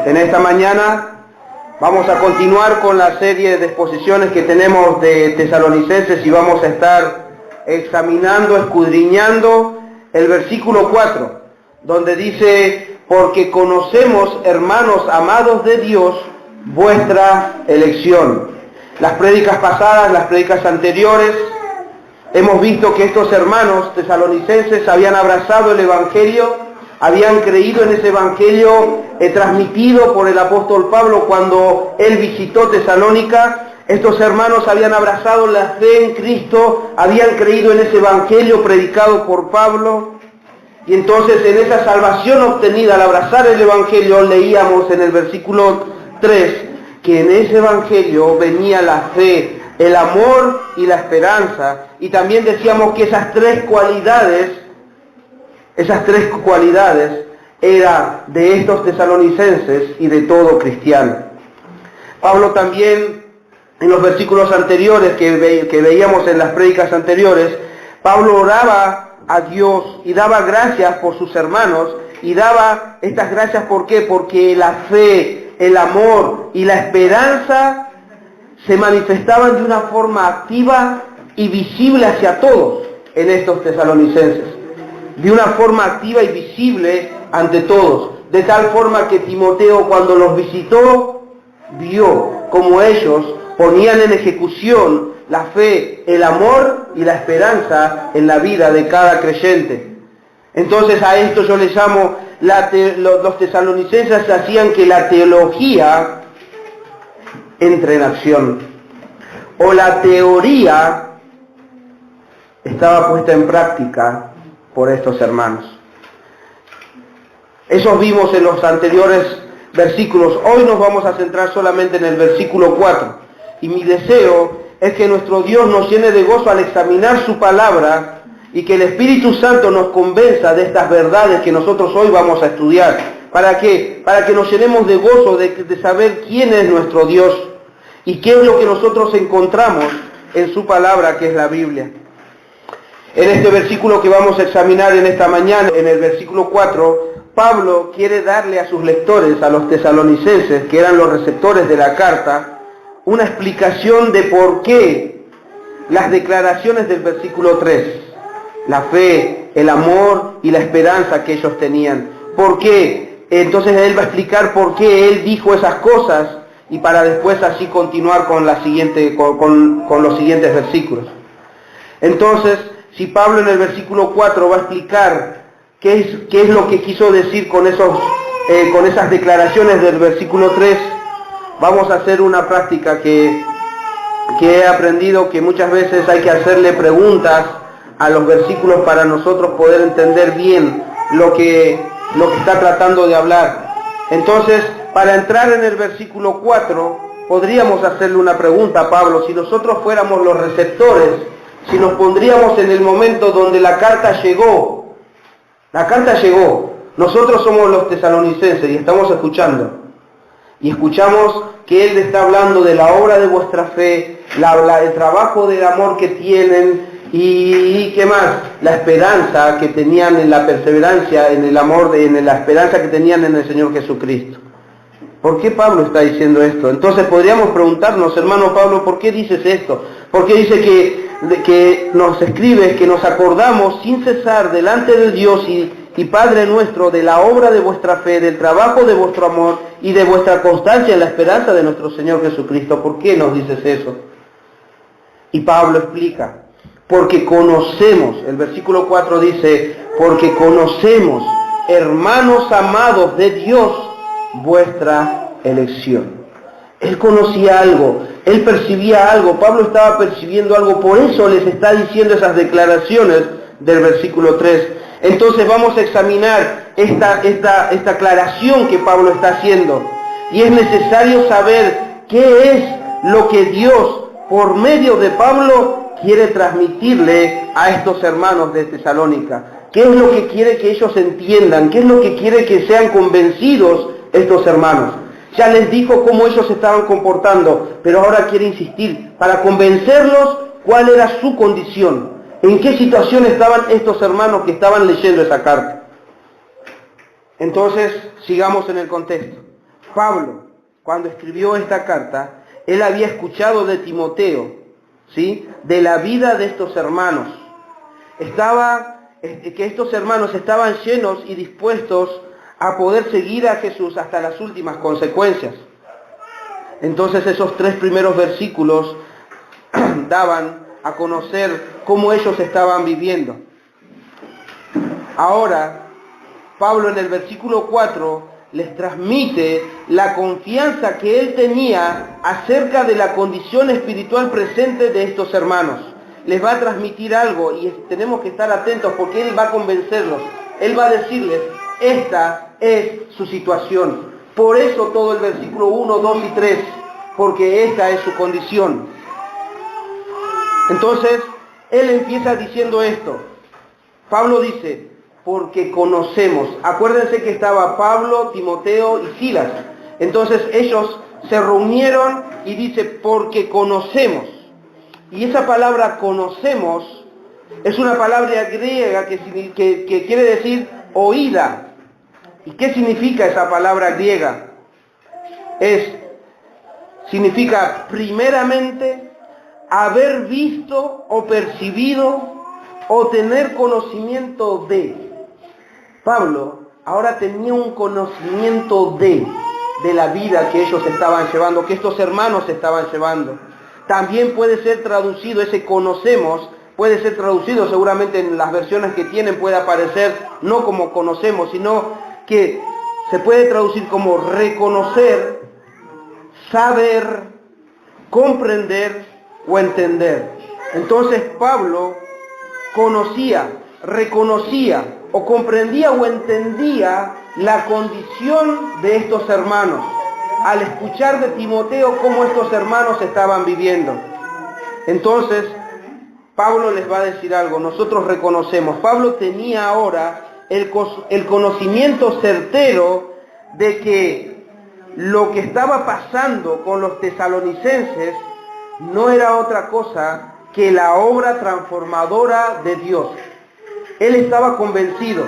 En esta mañana vamos a continuar con la serie de exposiciones que tenemos de Tesalonicenses y vamos a estar examinando, escudriñando el versículo 4, donde dice: porque conocemos, hermanos amados de Dios, vuestra elección. Las prédicas pasadas, las prédicas anteriores, hemos visto que estos hermanos tesalonicenses habían abrazado el Evangelio, habían creído en ese Evangelio transmitido por el apóstol Pablo cuando él visitó Tesalónica. Estos hermanos habían abrazado la fe en Cristo, habían creído en ese Evangelio predicado por Pablo. Y entonces en esa salvación obtenida al abrazar el Evangelio, leíamos en el versículo 3 que en ese Evangelio venía la fe, el amor y la esperanza. Y también decíamos que esas tres cualidades eran de estos tesalonicenses y de todo cristiano. Pablo también, en los versículos anteriores que veíamos en las prédicas anteriores, Pablo oraba a Dios y daba gracias por sus hermanos, y daba estas gracias, ¿por qué? Porque la fe, el amor y la esperanza se manifestaban de una forma activa y visible hacia todos en estos tesalonicenses. De una forma activa y visible ante todos. De tal forma que Timoteo, cuando los visitó, vio cómo ellos ponían en ejecución la fe, el amor y la esperanza en la vida de cada creyente. Entonces a esto yo le llamo, los tesalonicenses hacían que la teología entre en acción, o la teoría estaba puesta en práctica por estos hermanos. Eso vimos en los anteriores versículos. Hoy nos vamos a centrar solamente en el versículo 4. Y mi deseo es que nuestro Dios nos llene de gozo al examinar su palabra y que el Espíritu Santo nos convenza de estas verdades que nosotros hoy vamos a estudiar. ¿Para qué? Para que nos llenemos de gozo de saber quién es nuestro Dios y qué es lo que nosotros encontramos en su palabra, que es la Biblia. En este versículo que vamos a examinar en esta mañana, en el versículo 4, Pablo quiere darle a sus lectores, a los tesalonicenses, que eran los receptores de la carta, una explicación de por qué las declaraciones del versículo 3, la fe, el amor y la esperanza que ellos tenían. ¿Por qué? Entonces él va a explicar por qué él dijo esas cosas y para después así continuar con los siguientes versículos. Entonces, si Pablo en el versículo 4 va a explicar qué es lo que quiso decir con esas declaraciones del versículo 3, vamos a hacer una práctica que he aprendido, que muchas veces hay que hacerle preguntas a los versículos para nosotros poder entender bien lo que está tratando de hablar. Entonces, para entrar en el versículo 4, podríamos hacerle una pregunta a Pablo. Si nosotros fuéramos los receptores, si nos pondríamos en el momento donde la carta llegó, nosotros somos los tesalonicenses y estamos escuchando. Y escuchamos que él está hablando de la obra de vuestra fe, el trabajo del amor que tienen y ¿qué más? La esperanza que tenían en la perseverancia, en el amor, en la esperanza que tenían en el Señor Jesucristo. ¿Por qué Pablo está diciendo esto? Entonces podríamos preguntarnos, hermano Pablo, ¿por qué dices esto? ¿Por qué dice que nos escribes, que nos acordamos sin cesar delante de Dios y Padre nuestro de la obra de vuestra fe, del trabajo de vuestro amor y de vuestra constancia en la esperanza de nuestro Señor Jesucristo? ¿Por qué nos dices eso? Y Pablo explica, porque conocemos, el versículo 4 dice, porque conocemos, hermanos amados de Dios, vuestra elección. Él conocía algo, él percibía algo, Pablo estaba percibiendo algo, por eso les está diciendo esas declaraciones del versículo 3. Entonces vamos a examinar esta aclaración que Pablo está haciendo. Y es necesario saber qué es lo que Dios, por medio de Pablo, quiere transmitirle a estos hermanos de Tesalónica. ¿Qué es lo que quiere que ellos entiendan? ¿Qué es lo que quiere que sean convencidos estos hermanos? Ya les dijo cómo ellos se estaban comportando, pero ahora quiere insistir para convencerlos cuál era su condición. ¿En qué situación estaban estos hermanos que estaban leyendo esa carta? Entonces, sigamos en el contexto. Pablo, cuando escribió esta carta, él había escuchado de Timoteo, ¿sí?, de la vida de estos hermanos. Que estos hermanos estaban llenos y dispuestos a poder seguir a Jesús hasta las últimas consecuencias. Entonces esos 3 primeros versículos daban a conocer cómo ellos estaban viviendo. Ahora, Pablo en el versículo 4 les transmite la confianza que él tenía acerca de la condición espiritual presente de estos hermanos. Les va a transmitir algo y tenemos que estar atentos porque él va a convencerlos. Él va a decirles, esta es su situación. Por eso todo el versículo 1, 2 y 3, porque esta es su condición. Entonces, él empieza diciendo esto. Pablo dice, porque conocemos. Acuérdense que estaba Pablo, Timoteo y Silas. Entonces ellos se reunieron y dice, porque conocemos. Y esa palabra conocemos es una palabra griega que quiere decir oída. ¿Y qué significa esa palabra griega? Significa primeramente haber visto o percibido o tener conocimiento de. Pablo ahora tenía un conocimiento de la vida que ellos estaban llevando, que estos hermanos estaban llevando. También puede ser traducido, ese conocemos, puede ser traducido seguramente en las versiones que tienen, puede aparecer no como conocemos, sino que se puede traducir como reconocer, saber, comprender o entender. Entonces Pablo conocía, reconocía o comprendía o entendía la condición de estos hermanos al escuchar de Timoteo cómo estos hermanos estaban viviendo. Entonces Pablo les va a decir algo, nosotros reconocemos. Pablo tenía ahora el conocimiento certero de que lo que estaba pasando con los tesalonicenses no era otra cosa que la obra transformadora de Dios. Él estaba convencido.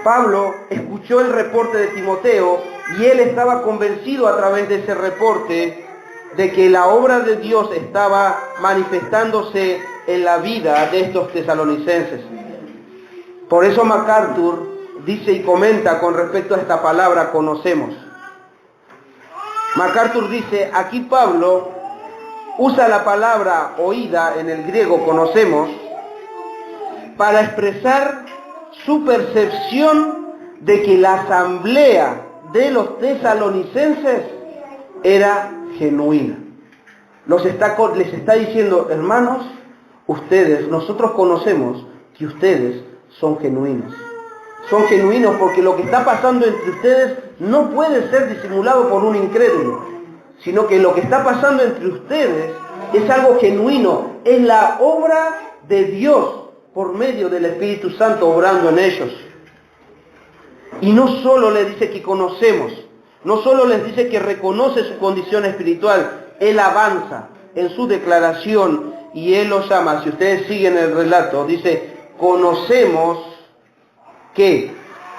Pablo escuchó el reporte de Timoteo y él estaba convencido a través de ese reporte de que la obra de Dios estaba manifestándose en la vida de estos tesalonicenses. Por eso MacArthur dice y comenta con respecto a esta palabra conocemos. MacArthur dice, aquí Pablo usa la palabra oída en el griego conocemos para expresar su percepción de que la asamblea de los tesalonicenses era genuina. Les está diciendo, hermanos, nosotros conocemos que ustedes son genuinos. Son genuinos porque lo que está pasando entre ustedes no puede ser disimulado por un incrédulo, sino que lo que está pasando entre ustedes es algo genuino, es la obra de Dios por medio del Espíritu Santo obrando en ellos. Y no solo les dice que conocemos, no solo les dice que reconoce su condición espiritual, él avanza en su declaración y él los llama. Si ustedes siguen el relato, dice, conocemos que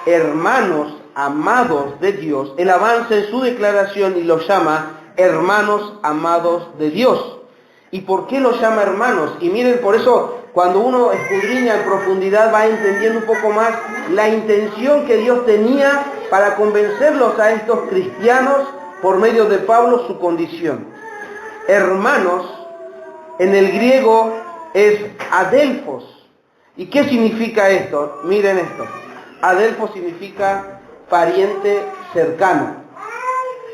hermanos amados de Dios, él avanza en su declaración y los llama hermanos amados de Dios. ¿Y por qué los llama hermanos? Y miren, por eso cuando uno escudriña en profundidad va entendiendo un poco más la intención que Dios tenía para convencerlos a estos cristianos por medio de Pablo su condición. Hermanos, en el griego es adelphos. ¿Y qué significa esto? Miren esto. Adelphos significa pariente cercano.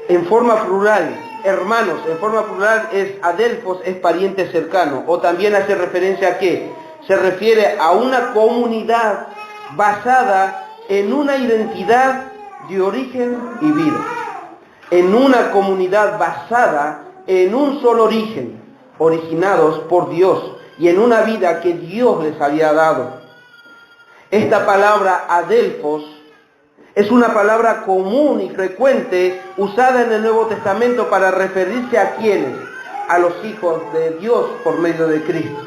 En forma plural, hermanos, en forma plural es adelphos, es pariente cercano. O también hace referencia a qué? Se refiere a una comunidad basada en una identidad de origen y vida. En una comunidad basada en un solo origen, originados por Dios y en una vida que Dios les había dado. Esta palabra adelphos es una palabra común y frecuente usada en el Nuevo Testamento para referirse a quienes, a los hijos de Dios por medio de Cristo.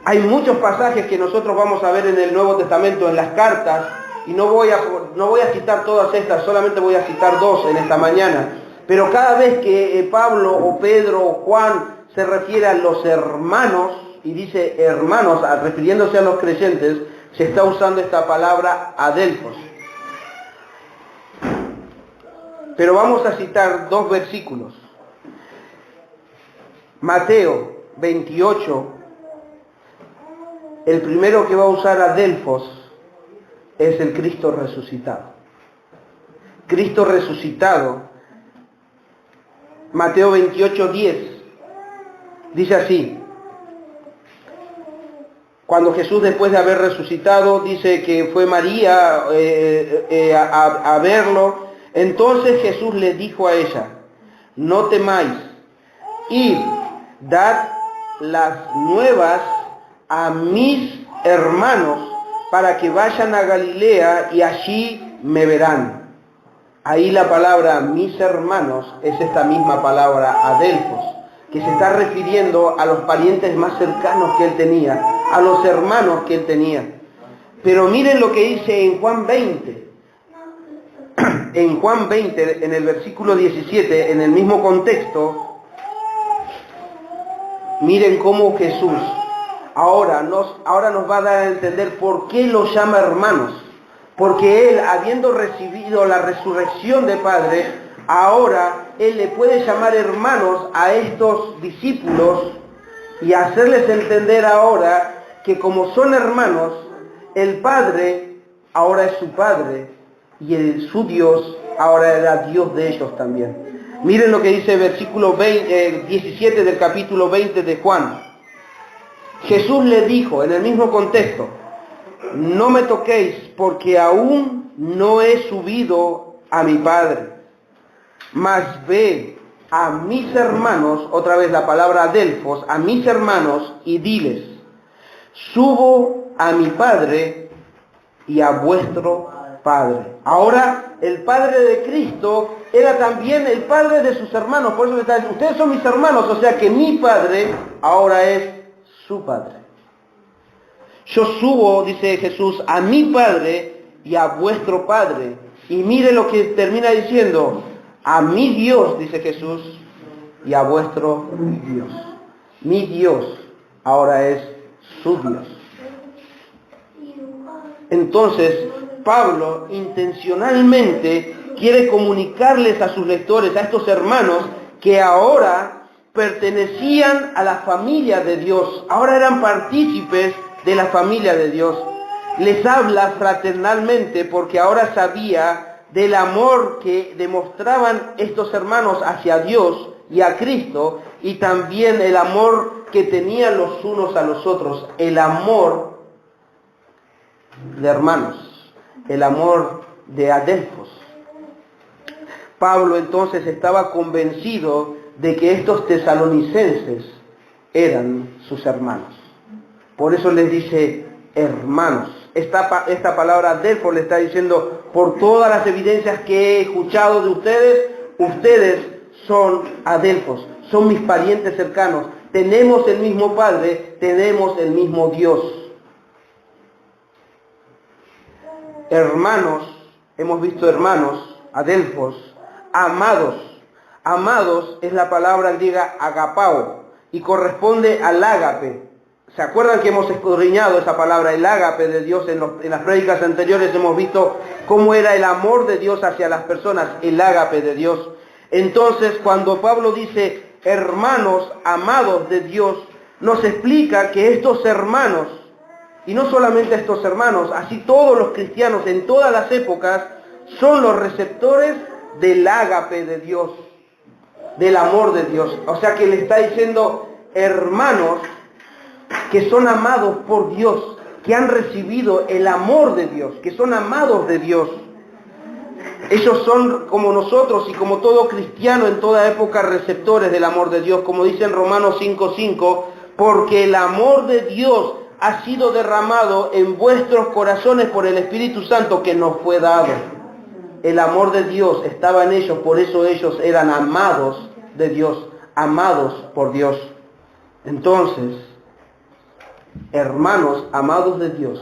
Hay muchos pasajes que nosotros vamos a ver en el Nuevo Testamento, en las cartas, y no voy a citar todas estas, solamente voy a citar dos en esta mañana, pero cada vez que Pablo o Pedro o Juan se refiere a los hermanos, y dice hermanos, refiriéndose a los creyentes, se está usando esta palabra adelphos. Pero vamos a citar dos versículos. Mateo 28, el primero que va a usar adelphos es el Cristo resucitado. Cristo resucitado, Mateo 28, 10, dice así: cuando Jesús, después de haber resucitado, dice que fue María a verlo, entonces Jesús le dijo a ella: no temáis, id, dad las nuevas a mis hermanos para que vayan a Galilea y allí me verán. Ahí la palabra mis hermanos es esta misma palabra adelphos, que se está refiriendo a los parientes más cercanos que él tenía, a los hermanos que él tenía. Pero miren lo que dice en Juan 20. En Juan 20, en el versículo 17, en el mismo contexto, miren cómo Jesús ahora nos va a dar a entender por qué los llama hermanos. Porque él, habiendo recibido la resurrección del Padre, ahora él le puede llamar hermanos a estos discípulos y hacerles entender ahora que como son hermanos, el Padre ahora es su Padre y su Dios ahora era Dios de ellos también. Miren lo que dice el versículo 17 del capítulo 20 de Juan. Jesús le dijo, en el mismo contexto: no me toquéis, porque aún no he subido a mi Padre, mas ve a mis hermanos, otra vez la palabra adelphos, a mis hermanos, y diles: subo a mi Padre y a vuestro Padre. Ahora, el Padre de Cristo era también el Padre de sus hermanos. Por eso le está diciendo: ustedes son mis hermanos, o sea que mi Padre ahora es su Padre. Yo subo, dice Jesús, a mi Padre y a vuestro Padre. Y mire lo que termina diciendo: a mi Dios, dice Jesús, y a vuestro Dios. Mi Dios ahora es su Dios. Entonces, Pablo intencionalmente quiere comunicarles a sus lectores, a estos hermanos, que ahora pertenecían a la familia de Dios, ahora eran partícipes de la familia de Dios. Les habla fraternalmente porque ahora sabía del amor que demostraban estos hermanos hacia Dios y a Cristo, y también el amor que tenían los unos a los otros, el amor de hermanos, el amor de adelphos. Pablo entonces estaba convencido de que estos tesalonicenses eran sus hermanos. Por eso les dice hermanos. Esta palabra adelphos le está diciendo: por todas las evidencias que he escuchado de ustedes, ustedes son adelphos, son mis parientes cercanos. Tenemos el mismo Padre, tenemos el mismo Dios. Hermanos, hemos visto hermanos, adelphos, amados. Amados es la palabra griega agapao y corresponde al ágape. ¿Se acuerdan que hemos escudriñado esa palabra, el ágape de Dios? En las prédicas anteriores hemos visto cómo era el amor de Dios hacia las personas, el ágape de Dios. Entonces, cuando Pablo dice hermanos amados de Dios, nos explica que estos hermanos, y no solamente estos hermanos, así todos los cristianos en todas las épocas, son los receptores del ágape de Dios, del amor de Dios. O sea que le está diciendo hermanos que son amados por Dios, que han recibido el amor de Dios, que son amados de Dios. Ellos son como nosotros y como todo cristiano en toda época receptores del amor de Dios, como dice en Romanos 5:5, porque el amor de Dios ha sido derramado en vuestros corazones por el Espíritu Santo que nos fue dado. El amor de Dios estaba en ellos, por eso ellos eran amados de Dios, amados por Dios. Entonces, hermanos amados de Dios,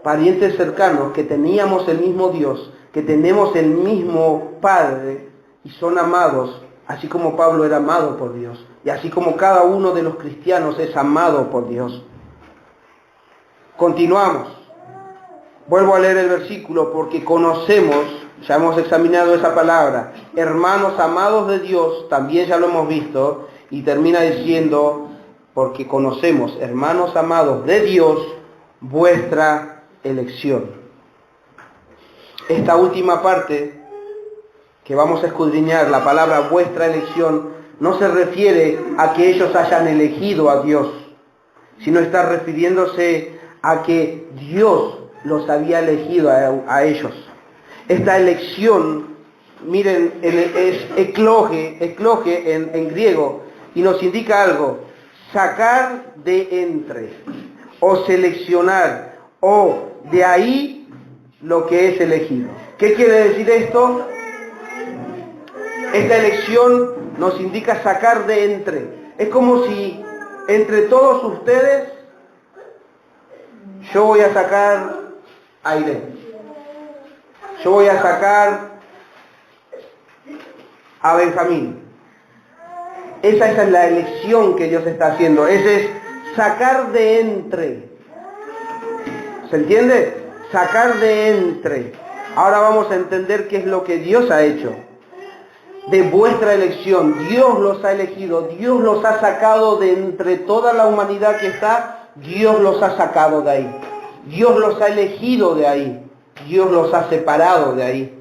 parientes cercanos, que teníamos el mismo Dios, que tenemos el mismo Padre, y son amados, así como Pablo era amado por Dios, y así como cada uno de los cristianos es amado por Dios. Continuamos. Vuelvo a leer el versículo porque conocemos, ya hemos examinado esa palabra, hermanos amados de Dios, también ya lo hemos visto, y termina diciendo, porque conocemos, hermanos amados de Dios, vuestra elección. Esta última parte que vamos a escudriñar, la palabra vuestra elección, no se refiere a que ellos hayan elegido a Dios, sino está refiriéndose a que Dios los había elegido a ellos. Esta elección, miren, es ekloge en griego, y nos indica algo: sacar de entre, o seleccionar, o de ahí lo que es elegido. ¿Qué quiere decir esto? Esta elección nos indica sacar de entre. Es como si entre todos ustedes yo voy a sacar a Irene. Yo voy a sacar a Benjamín. Esa es la elección que Dios está haciendo. Ese es sacar de entre. ¿Se entiende? Sacar de entre. Ahora vamos a entender qué es lo que Dios ha hecho. De vuestra elección. Dios los ha elegido. Dios los ha sacado de entre toda la humanidad que está. Dios los ha sacado de ahí. Dios los ha elegido de ahí. Dios los ha separado de ahí.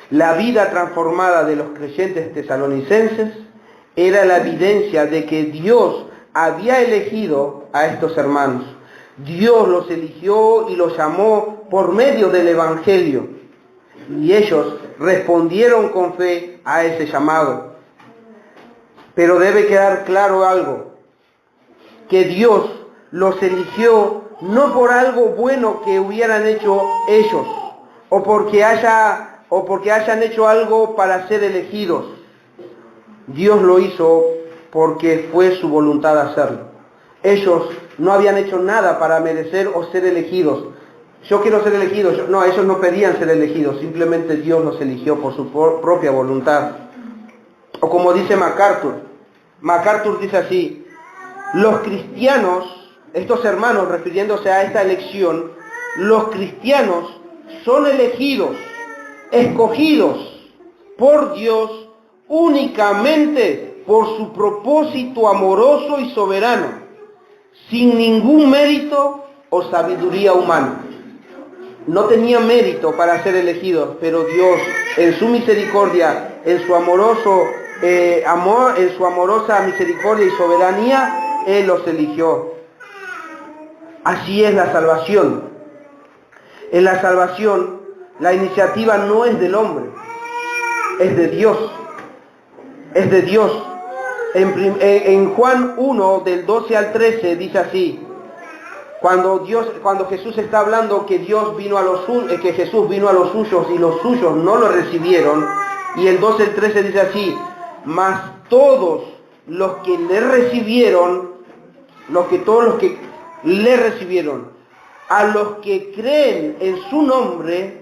La vida transformada de los creyentes tesalonicenses era la evidencia de que Dios había elegido a estos hermanos. Dios los eligió y los llamó por medio del Evangelio. Y ellos respondieron con fe a ese llamado. Pero debe quedar claro algo: que Dios los eligió no por algo bueno que hubieran hecho ellos, o porque hayan hecho algo para ser elegidos. Dios lo hizo porque fue su voluntad hacerlo. Ellos no habían hecho nada para merecer o ser elegidos. Yo quiero ser elegido. No, ellos no pedían ser elegidos, simplemente Dios los eligió por su propia voluntad. O como dice MacArthur dice así: los cristianos, estos hermanos, refiriéndose a esta elección, los cristianos son elegidos, escogidos por Dios únicamente por su propósito amoroso y soberano, sin ningún mérito o sabiduría humana. No tenían mérito para ser elegidos, pero Dios, en su misericordia, en su amoroso amor, en su amorosa misericordia y soberanía, Él los eligió. Así es la salvación. En la salvación, la iniciativa no es del hombre, es de Dios. Es de Dios. En Juan 1, del 12 al 13, dice así: cuando Jesús está hablando que Jesús vino a los suyos y los suyos no lo recibieron, y el 12 al 13 dice así: mas todos los que le recibieron, a los que creen en su nombre,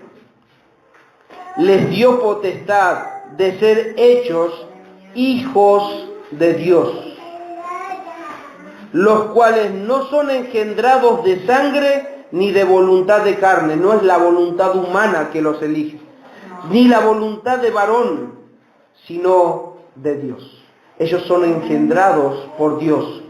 les dio potestad de ser hechos hijos de Dios, los cuales no son engendrados de sangre ni de voluntad de carne. No es la voluntad humana que los elige, ni la voluntad de varón, sino de Dios. Ellos son engendrados por Dios.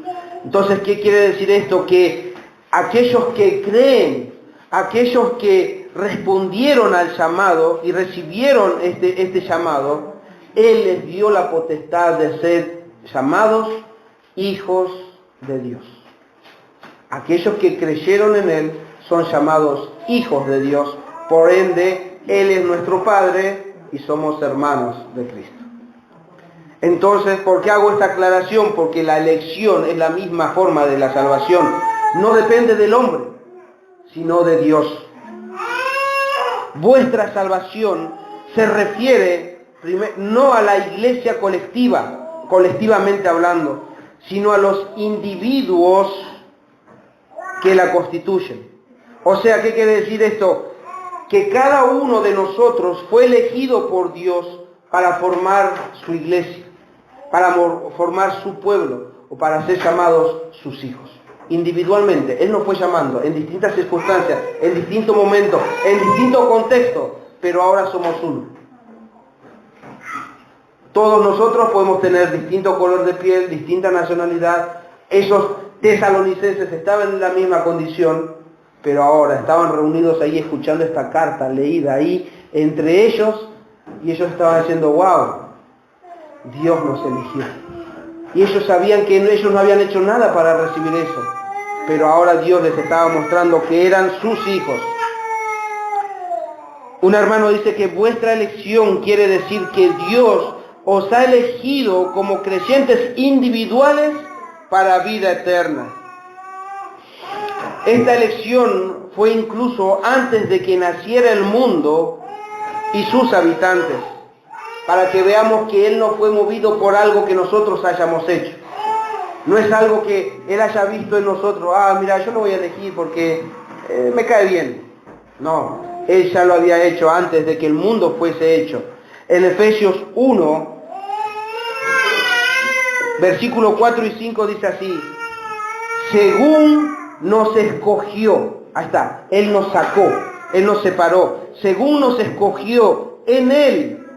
Entonces, ¿qué quiere decir esto? Que aquellos que creen, aquellos que respondieron al llamado y recibieron este llamado, Él les dio la potestad de ser llamados hijos de Dios. Aquellos que creyeron en Él son llamados hijos de Dios. Por ende, Él es nuestro Padre y somos hermanos de Cristo. Entonces, ¿por qué hago esta aclaración? Porque la elección es la misma forma de la salvación. No depende del hombre, sino de Dios. Vuestra salvación se refiere no a la iglesia colectivamente hablando, sino a los individuos que la constituyen. O sea, ¿qué quiere decir esto? Que cada uno de nosotros fue elegido por Dios para formar su iglesia, para formar su pueblo o para ser llamados sus hijos. Individualmente, Él nos fue llamando en distintas circunstancias, en distintos momentos, en distintos contextos, pero ahora somos uno. Todos nosotros podemos tener distinto color de piel, distinta nacionalidad. Esos tesalonicenses estaban en la misma condición, pero ahora estaban reunidos ahí escuchando esta carta leída ahí entre ellos, y ellos estaban diciendo, wow, Dios nos eligió. Y ellos sabían que ellos no habían hecho nada para recibir eso, pero ahora Dios les estaba mostrando que eran sus hijos. Un hermano dice que vuestra elección quiere decir que Dios os ha elegido como creyentes individuales para vida eterna. Esta elección fue incluso antes de que naciera el mundo y sus habitantes, para que veamos que Él no fue movido por algo que nosotros hayamos hecho. No es algo que Él haya visto en nosotros, mira, yo lo voy a elegir porque me cae bien. No, Él ya lo había hecho antes de que el mundo fuese hecho. En Efesios 1, versículos 4 y 5 dice así, según nos escogió, ahí está, Él nos sacó, Él nos separó, según nos escogió en Él,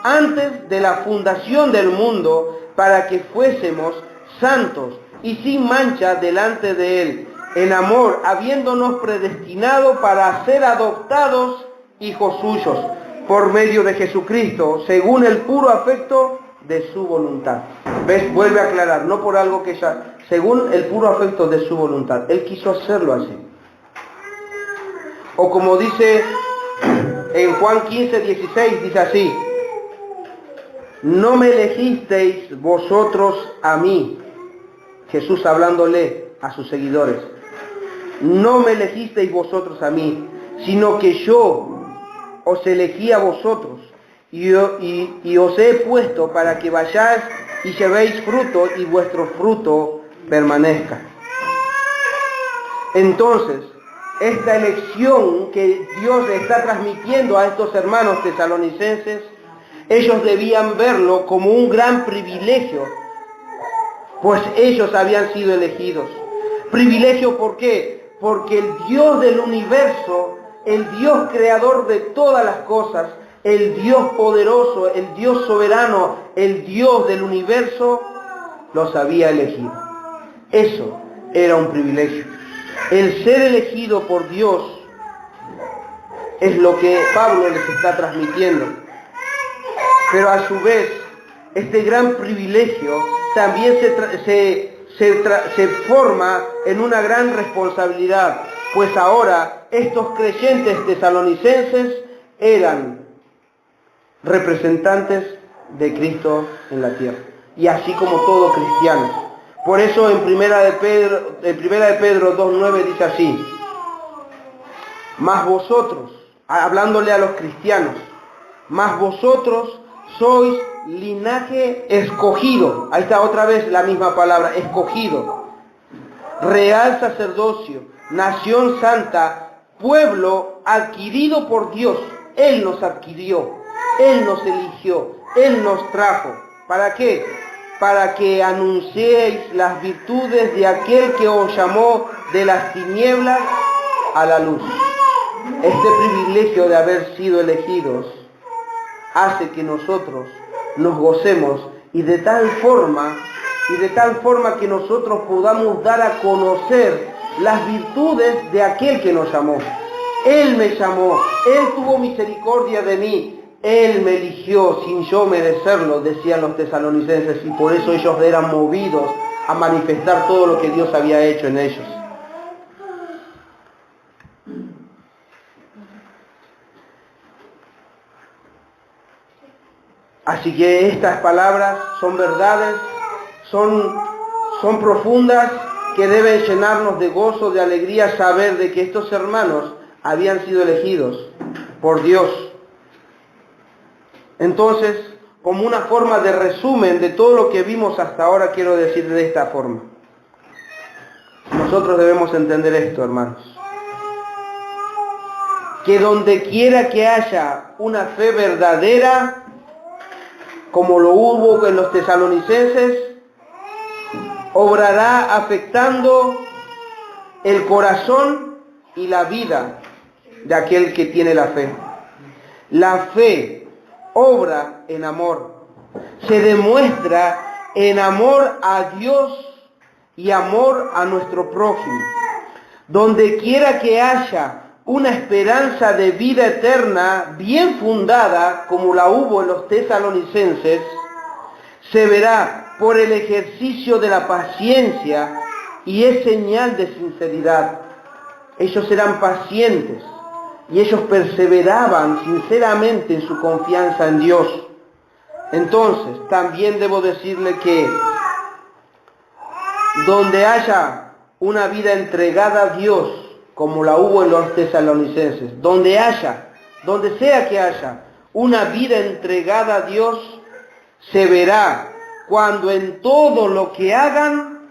antes de la fundación del mundo, para que fuésemos santos y sin mancha delante de Él, en amor, habiéndonos predestinado para ser adoptados hijos suyos, por medio de Jesucristo, según el puro afecto de su voluntad. ¿Ves? Vuelve a aclarar, no por algo que ya, según el puro afecto de su voluntad. Él quiso hacerlo así. O como dice en Juan 15, 16, dice así, no me elegisteis vosotros a mí, Jesús hablándole a sus seguidores, no me elegisteis vosotros a mí, sino que yo os elegí a vosotros y os he puesto para que vayáis y llevéis fruto y vuestro fruto permanezca. Entonces, esta elección que Dios está transmitiendo a estos hermanos tesalonicenses, ellos debían verlo como un gran privilegio, pues ellos habían sido elegidos. ¿Privilegio por qué? Porque el Dios del universo, el Dios creador de todas las cosas, el Dios poderoso, el Dios soberano, el Dios del universo, los había elegido. Eso era un privilegio. El ser elegido por Dios es lo que Pablo les está transmitiendo. Pero a su vez, este gran privilegio también se forma en una gran responsabilidad, pues ahora estos creyentes tesalonicenses eran representantes de Cristo en la tierra, y así como todo cristiano. Por eso en Primera de Pedro 2:9 dice así, mas vosotros, hablándole a los cristianos, mas vosotros sois linaje escogido, ahí está otra vez la misma palabra, escogido, real sacerdocio, nación santa, pueblo adquirido por Dios. Él nos adquirió, Él nos eligió, Él nos trajo. ¿Para qué? Para que anunciéis las virtudes de aquel que os llamó de las tinieblas a la luz. Este privilegio de haber sido elegidos hace que nosotros nos gocemos y de tal forma que nosotros podamos dar a conocer las virtudes de aquel que nos llamó. Él me llamó, Él tuvo misericordia de mí, Él me eligió sin yo merecerlo, decían los tesalonicenses, y por eso ellos eran movidos a manifestar todo lo que Dios había hecho en ellos. Así que estas palabras son verdades, son profundas, que deben llenarnos de gozo, de alegría, saber de que estos hermanos habían sido elegidos por Dios. Entonces, como una forma de resumen de todo lo que vimos hasta ahora, quiero decir de esta forma. Nosotros debemos entender esto, hermanos. Que donde quiera que haya una fe verdadera, como lo hubo en los tesalonicenses, obrará afectando el corazón y la vida de aquel que tiene la fe. La fe obra en amor, se demuestra en amor a Dios y amor a nuestro prójimo. Donde quiera que haya una esperanza de vida eterna bien fundada, como la hubo en los tesalonicenses, se verá por el ejercicio de la paciencia y es señal de sinceridad. Ellos eran pacientes y ellos perseveraban sinceramente en su confianza en Dios. Entonces, también debo decirle que donde haya una vida entregada a Dios, como la hubo en los tesalonicenses, donde sea que haya una vida entregada a Dios, se verá cuando en todo lo que hagan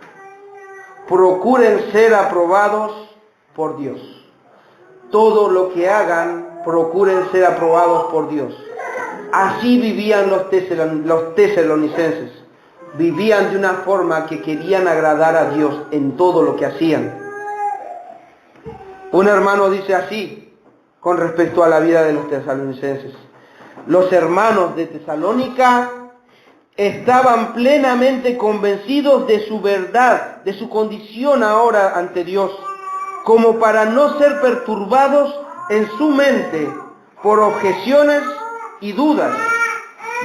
procuren ser aprobados por Dios. Todo lo que hagan procuren ser aprobados por Dios. Así vivían los tesalonicenses. Vivían de una forma que querían agradar a Dios en todo lo que hacían. Un hermano dice así con respecto a la vida de los tesalonicenses: los hermanos de Tesalónica estaban plenamente convencidos de su verdad, de su condición ahora ante Dios, como para no ser perturbados en su mente por objeciones y dudas,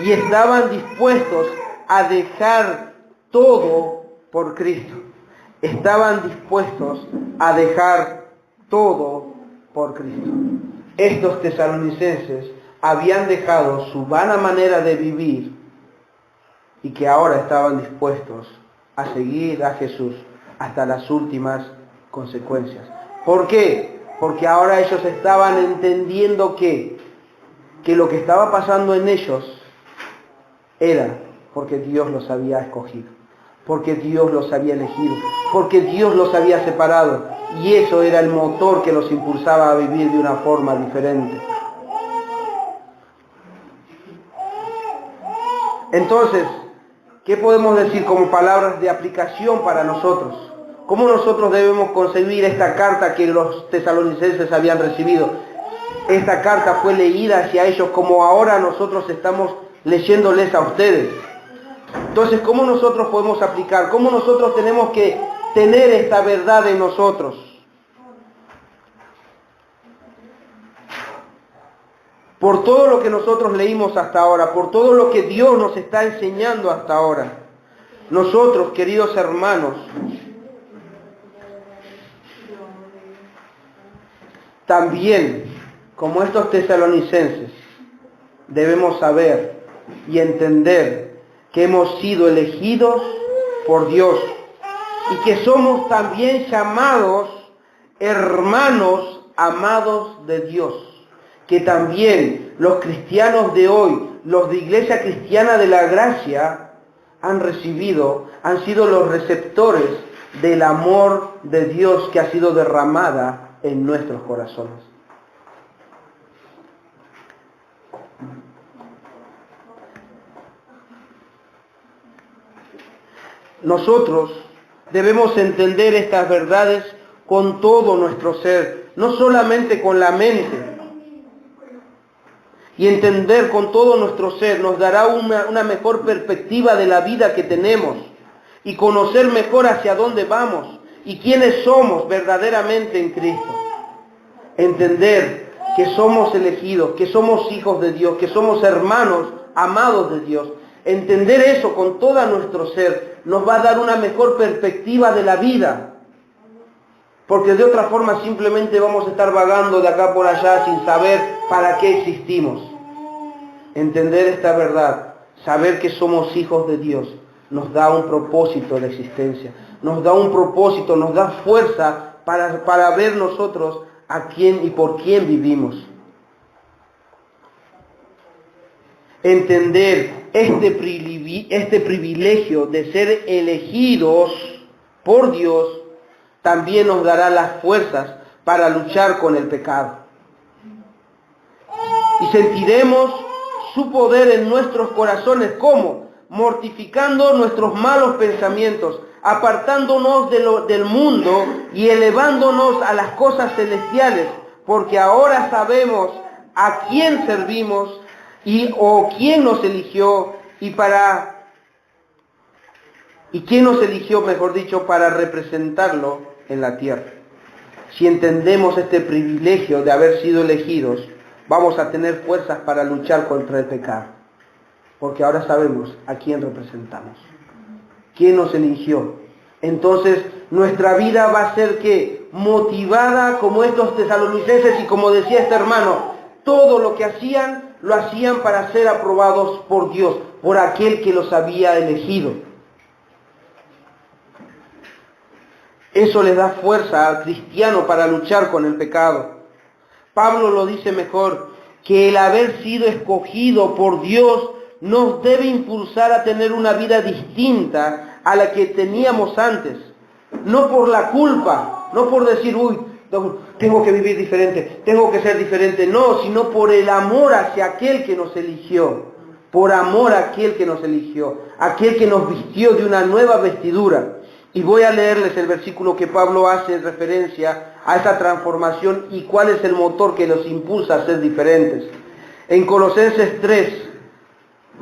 y estaban dispuestos a dejar todo por Cristo. Estaban dispuestos a dejar todo por Cristo. Estos tesalonicenses habían dejado su vana manera de vivir y que ahora estaban dispuestos a seguir a Jesús hasta las últimas consecuencias. ¿Por qué? Porque ahora ellos estaban entendiendo que lo que estaba pasando en ellos era porque Dios los había escogido, porque Dios los había elegido, porque Dios los había separado, y eso era el motor que los impulsaba a vivir de una forma diferente. Entonces, ¿qué podemos decir como palabras de aplicación para nosotros? ¿Cómo nosotros debemos concebir esta carta que los tesalonicenses habían recibido? Esta carta fue leída hacia ellos como ahora nosotros estamos leyéndoles a ustedes. Entonces, ¿cómo nosotros podemos aplicar? ¿Cómo nosotros tenemos que tener esta verdad en nosotros? Por todo lo que nosotros leímos hasta ahora, por todo lo que Dios nos está enseñando hasta ahora, nosotros, queridos hermanos, también, como estos tesalonicenses, debemos saber y entender que hemos sido elegidos por Dios y que somos también llamados hermanos amados de Dios, que también los cristianos de hoy, los de Iglesia Cristiana de la Gracia, han sido los receptores del amor de Dios que ha sido derramada en nuestros corazones. Nosotros debemos entender estas verdades con todo nuestro ser, no solamente con la mente. Y entender con todo nuestro ser nos dará una mejor perspectiva de la vida que tenemos y conocer mejor hacia dónde vamos y quiénes somos verdaderamente en Cristo. Entender que somos elegidos, que somos hijos de Dios, que somos hermanos amados de Dios. Entender eso con todo nuestro ser nos va a dar una mejor perspectiva de la vida. Porque de otra forma simplemente vamos a estar vagando de acá por allá sin saber para qué existimos. Entender esta verdad, saber que somos hijos de Dios, nos da un propósito de existencia. Nos da un propósito, nos da fuerza para ver nosotros a quién y por quién vivimos. Entender este privilegio de ser elegidos por Dios también nos dará las fuerzas para luchar con el pecado. Y sentiremos su poder en nuestros corazones. ¿Cómo? Mortificando nuestros malos pensamientos, apartándonos del mundo y elevándonos a las cosas celestiales, porque ahora sabemos a quién servimos o quién nos eligió y quién nos eligió, mejor dicho, para representarlo en la tierra. Si entendemos este privilegio de haber sido elegidos, vamos a tener fuerzas para luchar contra el pecado, porque ahora sabemos a quién representamos, quién nos eligió. Entonces nuestra vida va a ser ¿qué? Motivada como estos tesalonicenses, y como decía este hermano, todo lo que hacían, lo hacían para ser aprobados por Dios, por aquel que los había elegido. Eso les da fuerza al cristiano para luchar con el pecado. Pablo lo dice mejor, que el haber sido escogido por Dios nos debe impulsar a tener una vida distinta a la que teníamos antes. No por la culpa, no por decir, tengo que vivir diferente, tengo que ser diferente. No, sino por el amor hacia aquel que nos eligió. Por amor a aquel que nos eligió, aquel que nos vistió de una nueva vestidura. Y voy a leerles el versículo que Pablo hace referencia a esa transformación y cuál es el motor que los impulsa a ser diferentes. En Colosenses 3,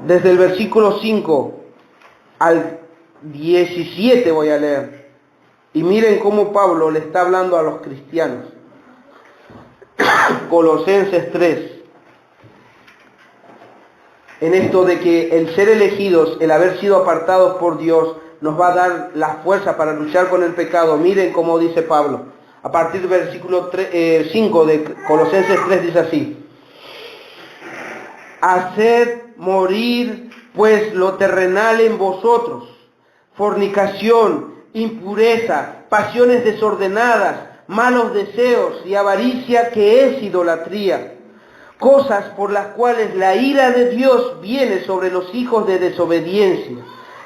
desde el versículo 5 al 17 voy a leer. Y miren cómo Pablo le está hablando a los cristianos. Colosenses 3. En esto de que el ser elegidos, el haber sido apartados por Dios, nos va a dar la fuerza para luchar con el pecado. Miren cómo dice Pablo. A partir del versículo 5 de Colosenses 3 dice así. Haced morir pues lo terrenal en vosotros, fornicación, impureza, pasiones desordenadas, malos deseos y avaricia, que es idolatría, cosas por las cuales la ira de Dios viene sobre los hijos de desobediencia,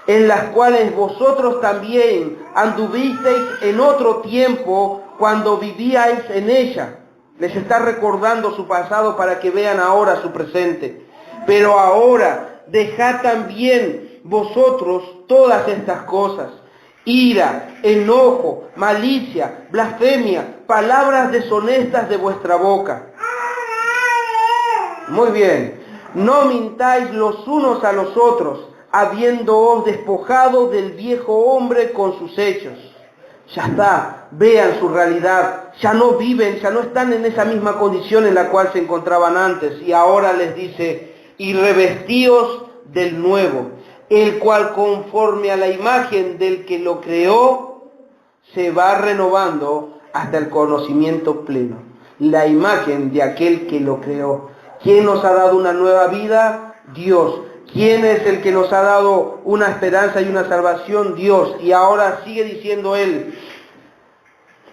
en las cuales vosotros también anduvisteis en otro tiempo cuando vivíais en ella. Les está recordando su pasado para que vean ahora su presente. Pero ahora dejad también vosotros todas estas cosas: ira, enojo, malicia, blasfemia, palabras deshonestas de vuestra boca. Muy bien. No mintáis los unos a los otros, habiéndoos despojado del viejo hombre con sus hechos. Ya está, vean su realidad, ya no viven, ya no están en esa misma condición en la cual se encontraban antes. Y ahora les dice, y revestíos del nuevo, el cual conforme a la imagen del que lo creó, se va renovando hasta el conocimiento pleno. La imagen de aquel que lo creó. ¿Quién nos ha dado una nueva vida? Dios. ¿Quién es el que nos ha dado una esperanza y una salvación? Dios. Y ahora sigue diciendo él,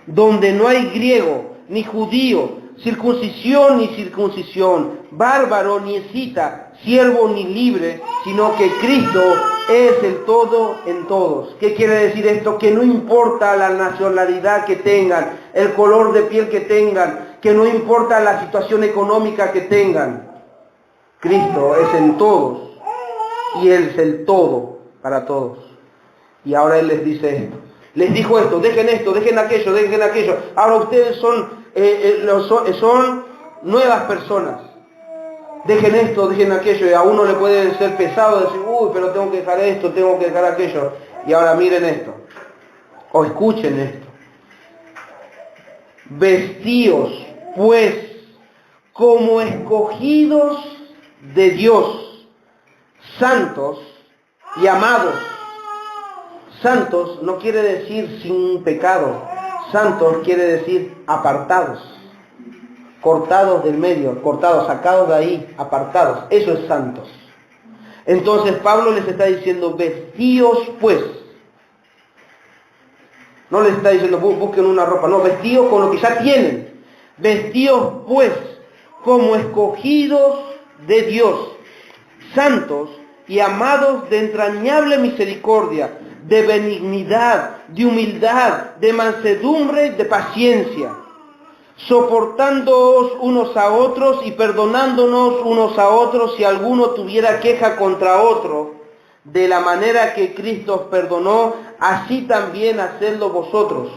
donde no hay griego, ni judío, circuncisión ni circuncisión, bárbaro ni escita, siervo ni libre, sino que Cristo es el todo en todos. ¿Qué quiere decir esto? Que no importa la nacionalidad que tengan, el color de piel que tengan, que no importa la situación económica que tengan. Cristo es en todos. Y Él es el todo para todos. Y ahora Él les dice esto. Les dijo esto, dejen aquello, dejen aquello. Ahora ustedes son nuevas personas. Dejen esto, dejen aquello. Y a uno le puede ser pesado decir, pero tengo que dejar esto, tengo que dejar aquello. Y ahora miren esto. O escuchen esto. Vestíos, pues, como escogidos de Dios, santos y amados. Santos no quiere decir sin pecado. Santos quiere decir apartados, cortados del medio, cortados, sacados de ahí, apartados. Eso es santos. Entonces Pablo les está diciendo, vestíos pues. No les está diciendo, busquen una ropa, no, vestíos con lo que ya tienen. Vestíos pues como escogidos de Dios, santos y amados de entrañable misericordia, de benignidad, de humildad, de mansedumbre, de paciencia, soportándoos unos a otros y perdonándonos unos a otros si alguno tuviera queja contra otro. De la manera que Cristo os perdonó, así también hacedlo vosotros.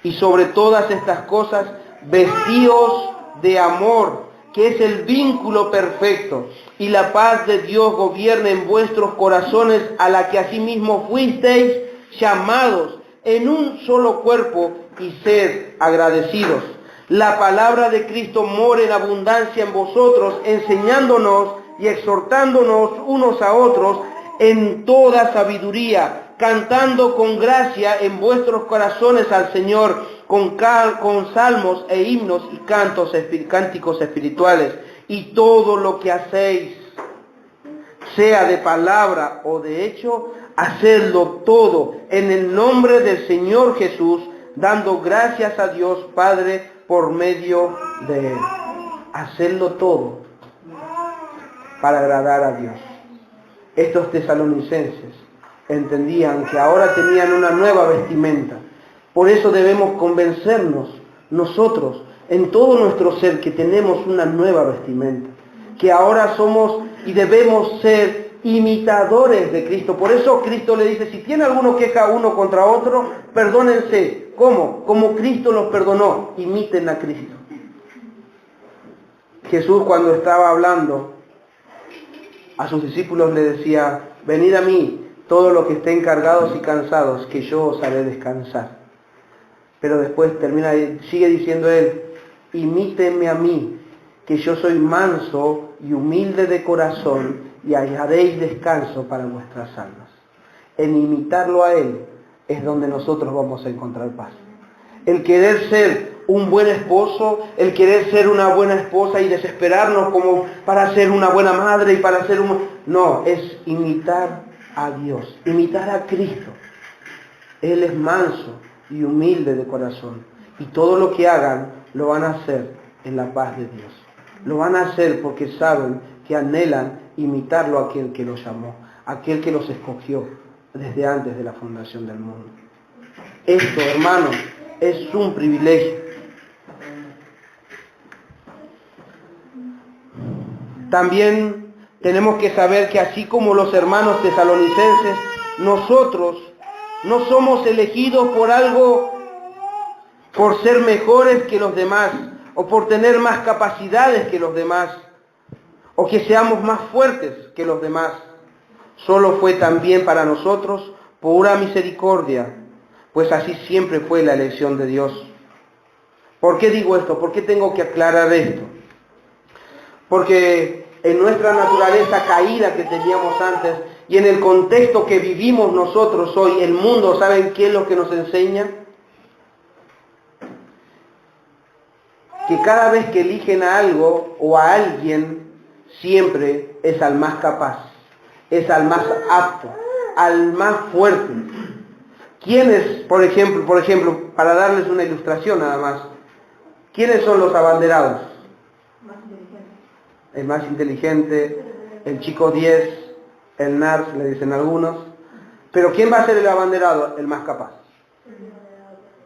Y sobre todas estas cosas, vestíos de amor, que es el vínculo perfecto, y la paz de Dios gobierne en vuestros corazones, a la que asimismo fuisteis llamados en un solo cuerpo, y sed agradecidos. La palabra de Cristo mora en abundancia en vosotros, enseñándonos y exhortándonos unos a otros en toda sabiduría, cantando con gracia en vuestros corazones al Señor, con salmos e himnos y cánticos espirituales. Y todo lo que hacéis, sea de palabra o de hecho, hacedlo todo en el nombre del Señor Jesús, dando gracias a Dios Padre por medio de Él. Hacedlo todo para agradar a Dios. Estos tesalonicenses entendían que ahora tenían una nueva vestimenta. Por eso debemos convencernos nosotros en todo nuestro ser que tenemos una nueva vestimenta, que ahora somos y debemos ser imitadores de Cristo. Por eso Cristo le dice, si tiene alguno queja uno contra otro, perdónense. ¿Cómo? Como Cristo los perdonó, imiten a Cristo. Jesús, cuando estaba hablando a sus discípulos, le decía, venid a mí, todos los que estén cargados y cansados, que yo os haré descansar. Pero después sigue diciendo él, imítenme a mí, que yo soy manso y humilde de corazón, y hallaréis descanso para vuestras almas. En imitarlo a él es donde nosotros vamos a encontrar paz. El querer ser un buen esposo, el querer ser una buena esposa y desesperarnos como para ser una buena madre y para ser No, es imitar a Dios, imitar a Cristo. Él es manso y humilde de corazón. Y todo lo que hagan lo van a hacer en la paz de Dios. Lo van a hacer porque saben que anhelan imitarlo a aquel que los llamó, aquel que los escogió desde antes de la fundación del mundo. Esto, hermanos, es un privilegio. También tenemos que saber que así como los hermanos tesalonicenses, nosotros no somos elegidos por algo, por ser mejores que los demás, o por tener más capacidades que los demás, o que seamos más fuertes que los demás. Solo fue también para nosotros pura misericordia, pues así siempre fue la elección de Dios. ¿Por qué digo esto? ¿Por qué tengo que aclarar esto? Porque en nuestra naturaleza caída que teníamos antes y en el contexto que vivimos nosotros hoy, el mundo, ¿saben qué es lo que nos enseña? Que cada vez que eligen a algo o a alguien, siempre es al más capaz, es al más apto, al más fuerte. ¿Quiénes, por ejemplo, para darles una ilustración nada más, quiénes son los abanderados? El más inteligente, el chico 10, el NARS, le dicen algunos. Pero ¿quién va a ser el abanderado? El más capaz,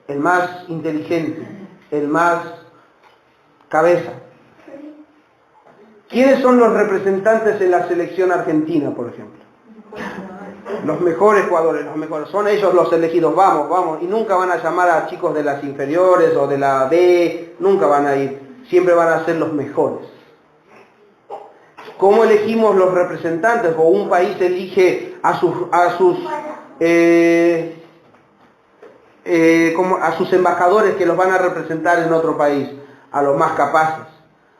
el más inteligente, el más cabeza. ¿Quiénes son los representantes en la selección argentina, por ejemplo? Los mejores jugadores, los mejores. Son ellos los elegidos, vamos. Y nunca van a llamar a chicos de las inferiores o de la B, nunca van a ir. Siempre van a ser los mejores. ¿Cómo elegimos los representantes? O un país elige a sus embajadores que los van a representar en otro país, a los más capaces,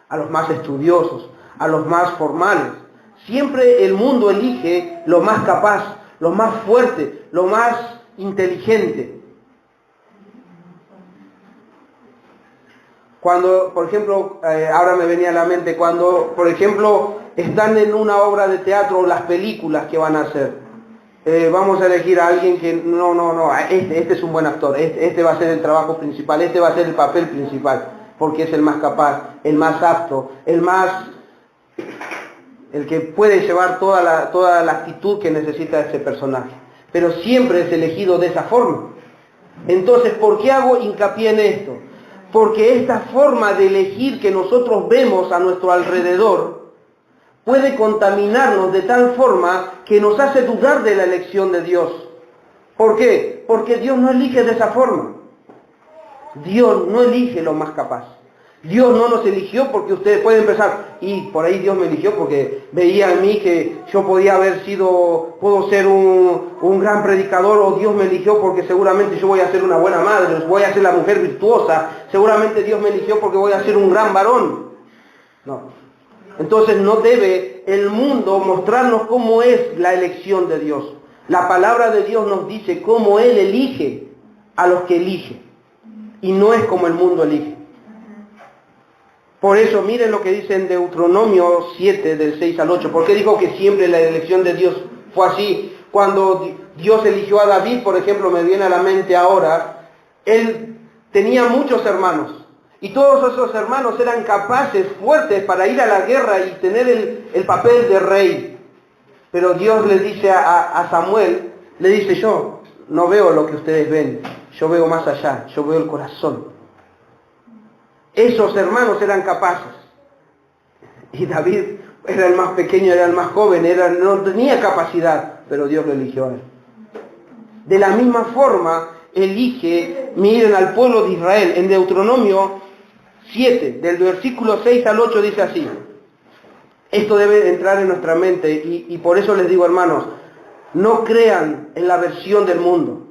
a los más estudiosos, a los más formales. Siempre el mundo elige lo más capaz, lo más fuerte, lo más inteligente. Cuando, por ejemplo, ahora me venía a la mente, cuando, por ejemplo, están en una obra de teatro o las películas que van a hacer, vamos a elegir a alguien que, este es un buen actor, este va a ser el trabajo principal, este va a ser el papel principal, porque es el más capaz, el más apto, el que puede llevar toda la actitud que necesita ese personaje. pero siempre es elegido de esa forma. Entonces, ¿por qué hago hincapié en esto? Porque esta forma de elegir que nosotros vemos a nuestro alrededor puede contaminarnos de tal forma que nos hace dudar de la elección de Dios. ¿Por qué? Porque Dios no elige de esa forma. Dios no elige lo más capaz. Dios no nos eligió porque ustedes pueden pensar, y por ahí Dios me eligió porque veía en mí que yo puedo ser un gran predicador, o Dios me eligió porque seguramente yo voy a ser una buena madre, voy a ser la mujer virtuosa, seguramente Dios me eligió porque voy a ser un gran varón. No. Entonces no debe el mundo mostrarnos cómo es la elección de Dios. La palabra de Dios nos dice cómo Él elige a los que elige, y no es como el mundo elige. Por eso, miren lo que dice en Deuteronomio 7, del 6 al 8. ¿Por qué digo que siempre la elección de Dios fue así? Cuando Dios eligió a David, por ejemplo, me viene a la mente ahora, él tenía muchos hermanos. Y todos esos hermanos eran capaces, fuertes, para ir a la guerra y tener el papel de rey. Pero Dios le dice a Samuel, le dice, yo no veo lo que ustedes ven, yo veo más allá, yo veo el corazón. Esos hermanos eran capaces. Y David era el más pequeño, era el más joven, no tenía capacidad, pero Dios lo eligió a él. De la misma forma, elige, miren, al pueblo de Israel. En Deuteronomio 7, del versículo 6 al 8, dice así. Esto debe entrar en nuestra mente, y por eso les digo, hermanos, no crean en la versión del mundo.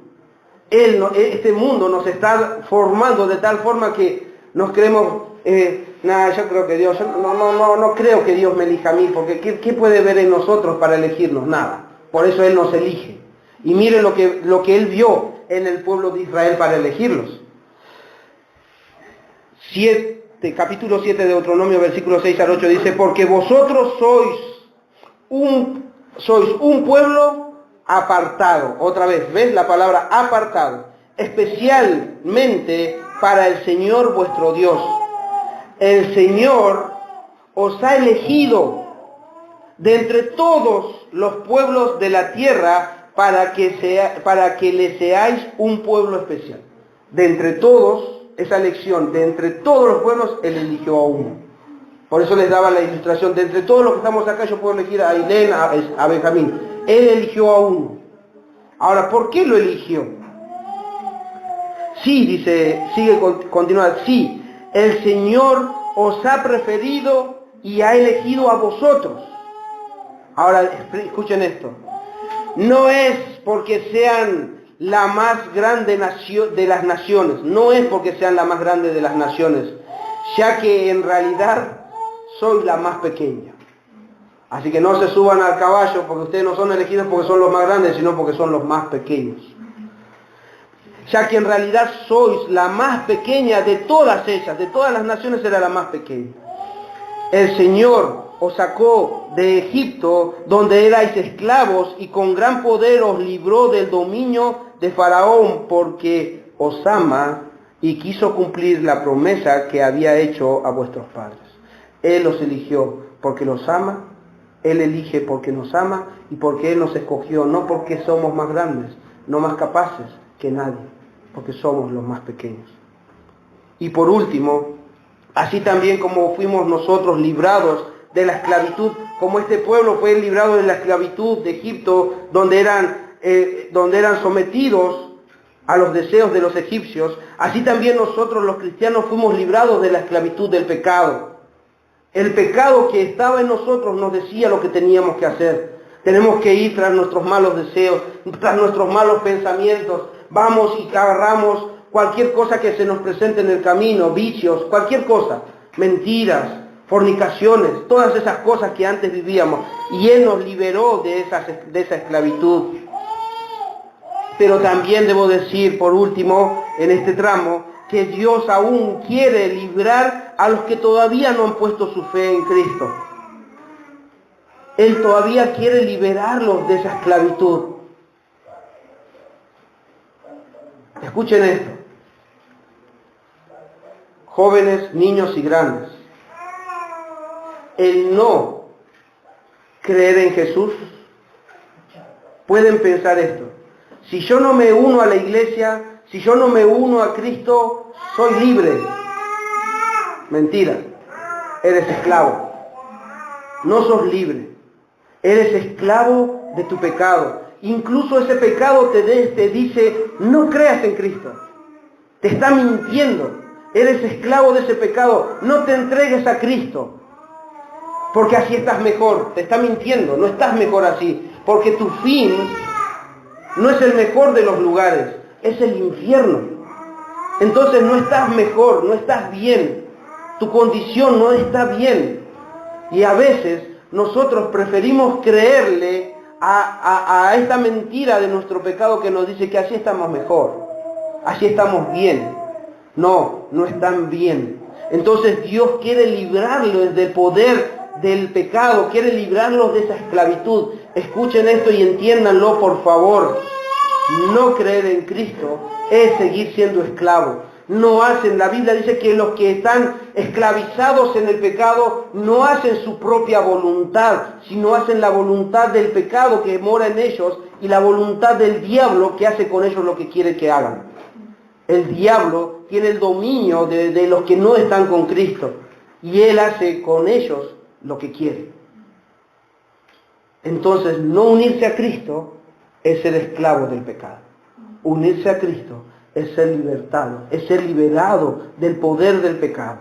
Este mundo nos está formando de tal forma que nos creemos, yo creo que Dios, no creo que Dios me elija a mí, porque ¿qué puede ver en nosotros para elegirnos? Nada. Por eso Él nos elige. Y miren lo que Él vio en el pueblo de Israel para elegirlos. Capítulo 7 de Deuteronomio, versículo 6 al 8, dice, porque vosotros sois un pueblo apartado. Otra vez, ¿ves la palabra apartado? Especialmente para el Señor vuestro Dios. El Señor os ha elegido de entre todos los pueblos de la tierra para que le seáis un pueblo especial. De entre todos, esa elección, de entre todos los pueblos, Él eligió a uno. Por eso les daba la ilustración, de entre todos los que estamos acá, yo puedo elegir a Ailén, a Benjamín. Él eligió a uno. Ahora, ¿por qué lo eligió? Sí, dice, continúa, sí, el Señor os ha preferido y ha elegido a vosotros. Ahora, escuchen esto. No es porque sean la más grande de las naciones, no es porque sean la más grande de las naciones, ya que en realidad soy la más pequeña. Así que no se suban al caballo porque ustedes no son elegidos porque son los más grandes, sino porque son los más pequeños. Ya que en realidad sois la más pequeña de todas ellas, de todas las naciones era la más pequeña. El Señor os sacó de Egipto, donde erais esclavos, y con gran poder os libró del dominio de Faraón, porque os ama y quiso cumplir la promesa que había hecho a vuestros padres. Él os eligió porque los ama, Él elige porque nos ama y porque Él nos escogió, no porque somos más grandes, no más capaces que nadie, porque somos los más pequeños. Y por último, así también como fuimos nosotros librados de la esclavitud, como este pueblo fue librado de la esclavitud de Egipto, donde eran sometidos a los deseos de los egipcios, así también nosotros los cristianos fuimos librados de la esclavitud del pecado. El pecado que estaba en nosotros nos decía lo que teníamos que hacer. Tenemos que ir tras nuestros malos deseos, tras nuestros malos pensamientos. Vamos y agarramos cualquier cosa que se nos presente en el camino, vicios, cualquier cosa, mentiras, fornicaciones, todas esas cosas que antes vivíamos. Y Él nos liberó de esa esclavitud. Pero también debo decir, por último, en este tramo, que Dios aún quiere librar a los que todavía no han puesto su fe en Cristo. Él todavía quiere liberarlos de esa esclavitud. Escuchen esto. Jóvenes, niños y grandes. El no creer en Jesús, pueden pensar esto. Si yo no me uno a la iglesia, si yo no me uno a Cristo, soy libre. Mentira. Eres esclavo. No sos libre. Eres esclavo de tu pecado. Incluso ese pecado te dice, no creas en Cristo. Te está mintiendo. Eres esclavo de ese pecado. No te entregues a Cristo. Porque así estás mejor. Te está mintiendo. No estás mejor así. Porque tu fin no es el mejor de los lugares. Es el infierno. Entonces no estás mejor. No estás bien. Tu condición no está bien. Y a veces nosotros preferimos creerle a esta mentira de nuestro pecado que nos dice que así estamos mejor. Así estamos bien. No, no están bien. Entonces Dios quiere librarlos del poder del pecado, quiere librarlos de esa esclavitud. Escuchen esto y entiéndanlo, por favor. No creer en Cristo es seguir siendo esclavo. No hacen, la Biblia dice que los que están esclavizados en el pecado no hacen su propia voluntad, sino hacen la voluntad del pecado que mora en ellos y la voluntad del diablo que hace con ellos lo que quiere que hagan. El diablo tiene el dominio de los que no están con Cristo y él hace con ellos lo que quiere. Entonces, no unirse a Cristo es ser esclavo del pecado. Unirse a Cristo es ser libertado, es ser liberado del poder del pecado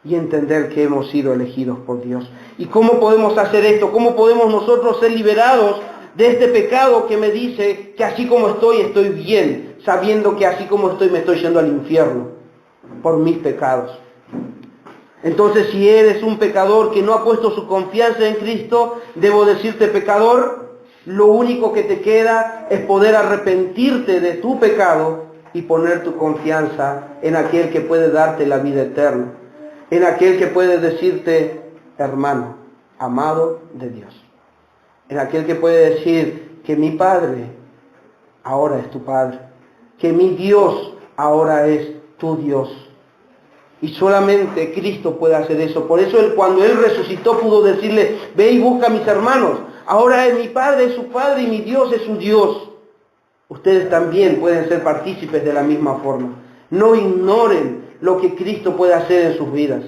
y entender que hemos sido elegidos por Dios. ¿Y cómo podemos hacer esto? ¿Cómo podemos nosotros ser liberados de este pecado que me dice que así como estoy bien, sabiendo que así como estoy me estoy yendo al infierno por mis pecados? Entonces, si eres un pecador que no ha puesto su confianza en Cristo, debo decirte, pecador, lo único que te queda es poder arrepentirte de tu pecado y poner tu confianza en aquel que puede darte la vida eterna, en aquel que puede decirte, hermano, amado de Dios, en aquel que puede decir que mi Padre ahora es tu Padre, que mi Dios ahora es tu Dios. Y solamente Cristo puede hacer eso. Por eso cuando Él resucitó pudo decirle, ve y busca a mis hermanos. Ahora mi Padre es su Padre y mi Dios es su Dios. Ustedes también pueden ser partícipes de la misma forma. No ignoren lo que Cristo puede hacer en sus vidas.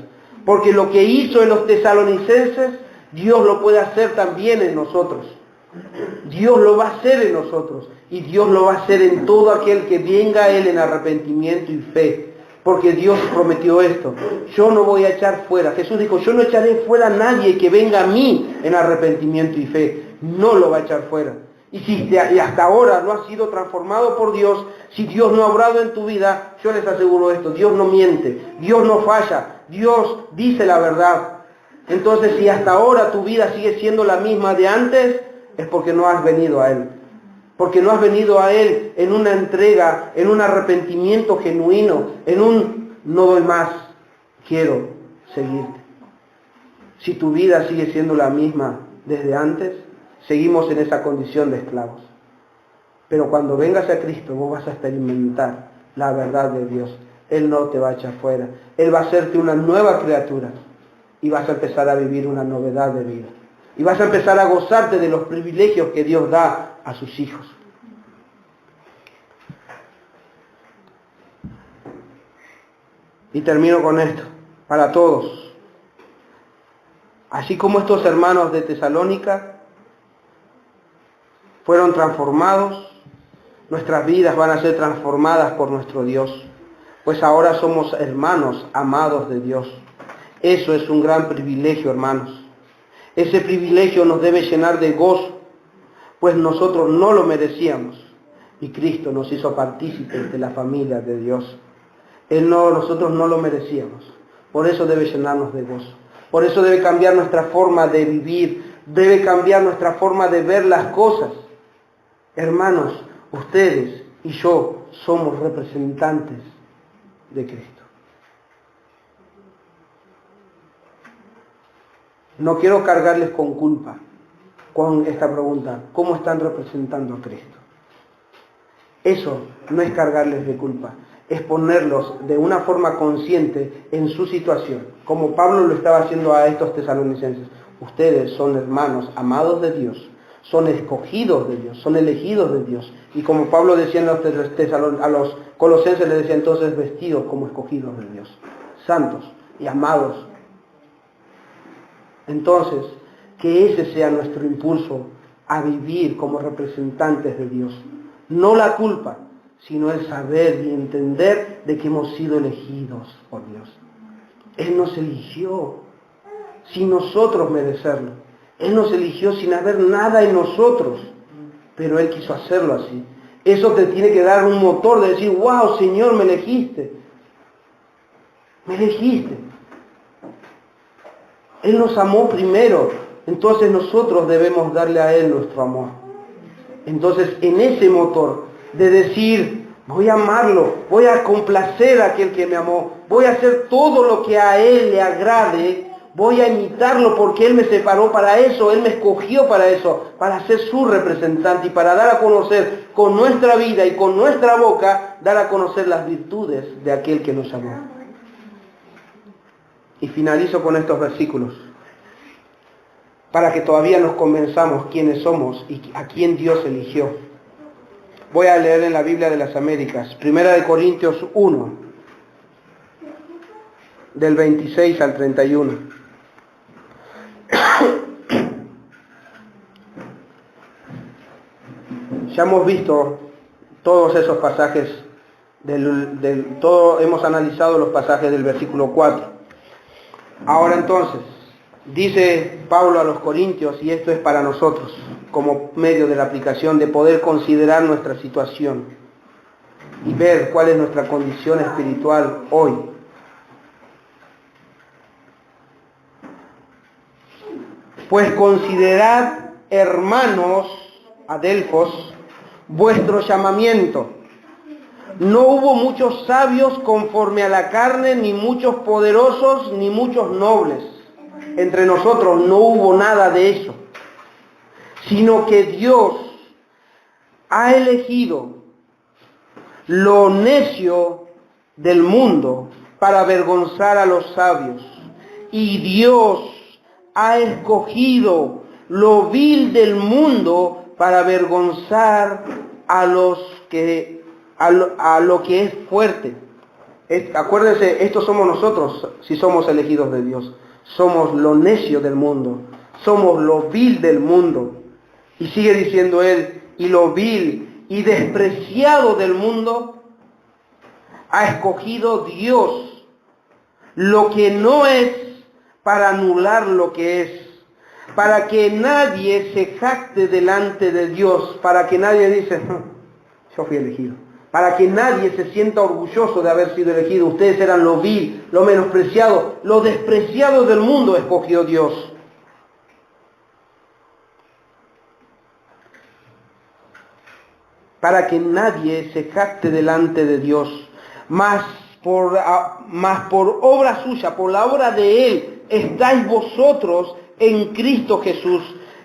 Porque lo que hizo en los tesalonicenses, Dios lo puede hacer también en nosotros. Dios lo va a hacer en nosotros. Y Dios lo va a hacer en todo aquel que venga a Él en arrepentimiento y fe. Porque Dios prometió esto. Yo no voy a echar fuera. Jesús dijo, yo no echaré fuera a nadie que venga a mí en arrepentimiento y fe. No lo va a echar fuera. Y hasta ahora no has sido transformado por Dios, si Dios no ha obrado en tu vida, yo les aseguro esto, Dios no miente, Dios no falla, Dios dice la verdad. Entonces, si hasta ahora tu vida sigue siendo la misma de antes, es porque no has venido a Él. Porque no has venido a Él en una entrega, en un arrepentimiento genuino, en un no doy más, quiero seguirte. Si tu vida sigue siendo la misma desde antes, seguimos en esa condición de esclavos. Pero cuando vengas a Cristo, vos vas a experimentar la verdad de Dios. Él no te va a echar fuera. Él va a hacerte una nueva criatura y vas a empezar a vivir una novedad de vida. Y vas a empezar a gozarte de los privilegios que Dios da a sus hijos. Y termino con esto, para todos. Así como estos hermanos de Tesalónica fueron transformados, nuestras vidas van a ser transformadas por nuestro Dios. Pues ahora somos hermanos amados de Dios. Eso es un gran privilegio, hermanos. Ese privilegio nos debe llenar de gozo, pues nosotros no lo merecíamos. Y Cristo nos hizo partícipes de la familia de Dios. Nosotros no lo merecíamos. Por eso debe llenarnos de gozo. Por eso debe cambiar nuestra forma de vivir. Debe cambiar nuestra forma de ver las cosas. Hermanos, ustedes y yo somos representantes de Cristo. No quiero cargarles con culpa con esta pregunta. ¿Cómo están representando a Cristo? Eso no es cargarles de culpa. Es ponerlos de una forma consciente en su situación. Como Pablo lo estaba haciendo a estos tesalonicenses. Ustedes son hermanos amados de Dios. son escogidos de Dios, son elegidos de Dios. Y como Pablo decía a los colosenses, le decía entonces vestidos como escogidos de Dios, santos y amados. Entonces, que ese sea nuestro impulso a vivir como representantes de Dios. No la culpa, sino el saber y entender de que hemos sido elegidos por Dios. Él nos eligió sin nosotros merecerlo. Él nos eligió sin haber nada en nosotros, pero Él quiso hacerlo así. Eso te tiene que dar un motor de decir, wow, Señor, me elegiste. Me elegiste. Él nos amó primero, entonces nosotros debemos darle a Él nuestro amor. Entonces, en ese motor de decir, voy a amarlo, voy a complacer a aquel que me amó, voy a hacer todo lo que a Él le agrade, voy a imitarlo porque Él me separó para eso, Él me escogió para eso, para ser su representante y para dar a conocer con nuestra vida y con nuestra boca, dar a conocer las virtudes de aquel que nos amó. Y finalizo con estos versículos, para que todavía nos convenzamos quiénes somos y a quién Dios eligió. Voy a leer en la Biblia de las Américas, 1 Corintios 1, del 26 al 31. Ya hemos visto todos esos pasajes, hemos analizado los pasajes del versículo 4. Ahora entonces, dice Pablo a los Corintios, y esto es para nosotros, como medio de la aplicación, de poder considerar nuestra situación y ver cuál es nuestra condición espiritual hoy. Pues considerad, hermanos, adelfos, vuestro llamamiento. No hubo muchos sabios conforme a la carne, ni muchos poderosos, ni muchos nobles. Entre nosotros no hubo nada de eso, sino que Dios ha elegido lo necio del mundo para avergonzar a los sabios. Y Dios ha escogido lo vil del mundo para avergonzar a lo que es fuerte. Acuérdense, estos somos nosotros si somos elegidos de Dios. Somos lo necio del mundo, somos lo vil del mundo. Y sigue diciendo él, y lo vil y despreciado del mundo ha escogido Dios, lo que no es, para anular lo que es, para que nadie se jacte delante de Dios, para que nadie dice, yo fui elegido, para que nadie se sienta orgulloso de haber sido elegido. Ustedes eran lo vil, lo menospreciado, lo despreciado del mundo escogió Dios. Para que nadie se jacte delante de Dios, mas por obra suya, por la obra de Él, estáis vosotros en Cristo Jesús,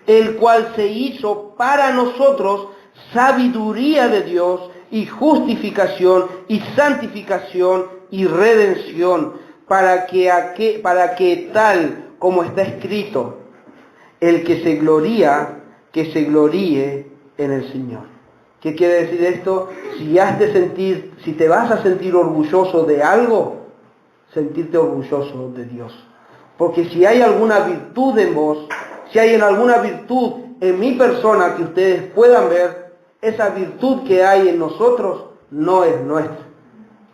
el cual se hizo para nosotros sabiduría de Dios y justificación y santificación y redención, para que tal como está escrito, el que se gloría, que se gloríe en el Señor. ¿Qué quiere decir esto? Si te vas a sentir orgulloso de algo, sentirte orgulloso de Dios. Porque si hay alguna virtud en vos, si hay alguna virtud en mi persona que ustedes puedan ver, esa virtud que hay en nosotros no es nuestra.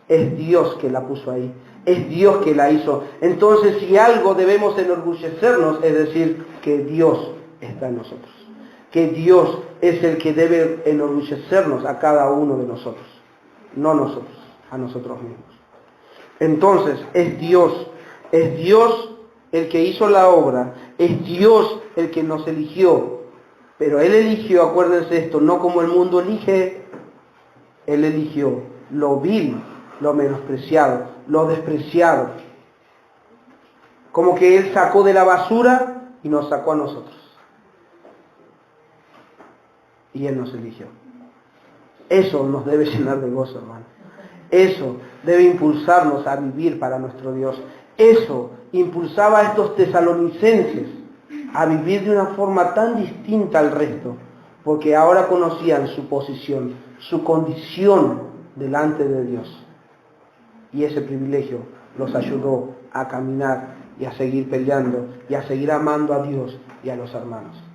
Es Dios que la puso ahí. Es Dios que la hizo. Entonces, si algo debemos enorgullecernos, es decir, que Dios está en nosotros. Que Dios es el que debe enorgullecernos a cada uno de nosotros. No nosotros, a nosotros mismos. Entonces, es Dios el que hizo la obra, es Dios el que nos eligió. Pero Él eligió, acuérdense esto, no como el mundo elige, Él eligió lo vil, lo menospreciado, lo despreciado. Como que Él sacó de la basura y nos sacó a nosotros. Y Él nos eligió. Eso nos debe llenar de gozo, hermano. Eso debe impulsarnos a vivir para nuestro Dios. Eso impulsaba a estos tesalonicenses a vivir de una forma tan distinta al resto, porque ahora conocían su posición, su condición delante de Dios. Y ese privilegio los ayudó a caminar y a seguir peleando y a seguir amando a Dios y a los hermanos.